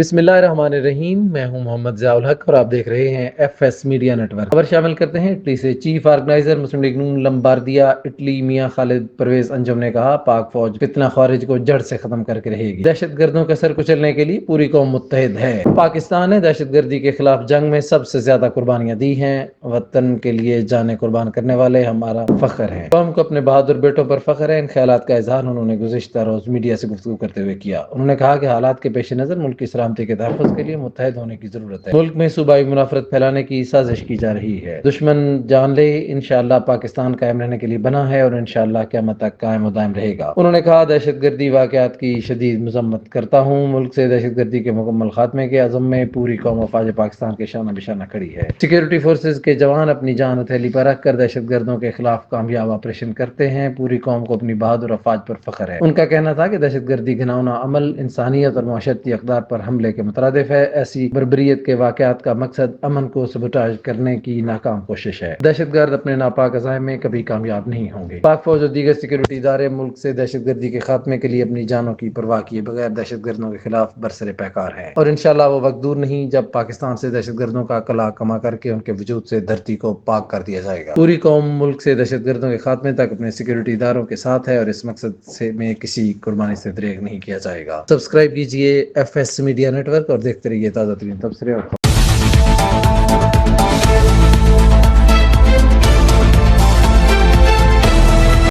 بسم اللہ الرحمن الرحیم، میں ہوں محمد ضیاء الحق اور آپ دیکھ رہے ہیں F S media network. خبر شامل کرتے ہیں اٹلی سے۔ Chief organiser Muslim League N Lombardy Italy Mian Khalid Pervez انجم نے کہا، پاک فوج فتنہ خارج کو جڑ سے ختم کر کے رہے گی۔ دہشت گردوں کا سر کچلنے کے لیے پوری قوم متحد ہے۔ پاکستان نے دہشت گردی کے خلاف جنگ میں سب سے زیادہ قربانیاں دی ہیں۔ وطن کے لیے جانیں قربان کرنے والے ہمارا فخر ہیں۔ قوم کو اپنے بہادر بیٹوں پر فخر ہے۔ ان خیالات کا اظہار انہوں نے گزشتہ روز میڈیا سے گفتگو کرتے ہوئے کیا۔ انہوں نے کہا کہ حالات کے پیش نظر ملک کی سلامتی کے تحفظ کے لیے متحد ہونے کی ضرورت ہے۔ ملک میں صوبائی منافرت پھیلانے کی سازش کی جا رہی ہے۔ دشمن جان لے، انشاءاللہ پاکستان قائم رہنے کے لیے بنا ہے اور انشاءاللہ قیامت تک قائم و دائم رہے گا۔ انہوں نے کہا، دہشت گردی واقعات کی شدید مذمت کرتا ہوں۔ ملک سے دہشت گردی کے مکمل خاتمے کے عزم میں پوری قوم افواج پاکستان کے شانہ بشانہ کھڑی ہے۔ سیکورٹی فورسز کے جوان اپنی جان ہتھیلی پر رکھ کر دہشت گردوں کے خلاف کامیاب آپریشن کرتے ہیں۔ پوری قوم کو اپنی بہادر افواج پر فخر ہے۔ ان کا کہنا تھا کہ دہشت گردی گھناؤنا عمل انسانیت اور معاشرتی اقدار پر حملے کے مترادف ہے۔ ایسی بربریت کے واقعات کا مقصد امن کو سبوٹاژ کرنے کی ناکام کوشش ہے۔ دہشت گرد اپنے ناپاک عزائم میں کبھی کامیاب نہیں ہوں گے۔ پاک فوج اور دیگر سیکورٹی ادارے ملک سے دہشت گردی کے خاتمے کے لیے اپنی جانوں کی پرواہ کیے بغیر دہشت گردوں کے خلاف برسر پیکار ہیں، اور انشاءاللہ وہ وقت دور نہیں جب پاکستان سے دہشت گردوں کا کلا کما کر کے ان کے وجود سے دھرتی کو پاک کر دیا جائے گا۔ پوری قوم ملک سے دہشت گردوں کے خاتمے تک اپنے سیکورٹی اداروں کے ساتھ ہے اور اس مقصد سے میں کسی قربانی سے دریغ نہیں کیا جائے گا۔ سبسکرائب کیجئے F S media network اور دیکھتے رہیے تازہ ترین تبصرے اور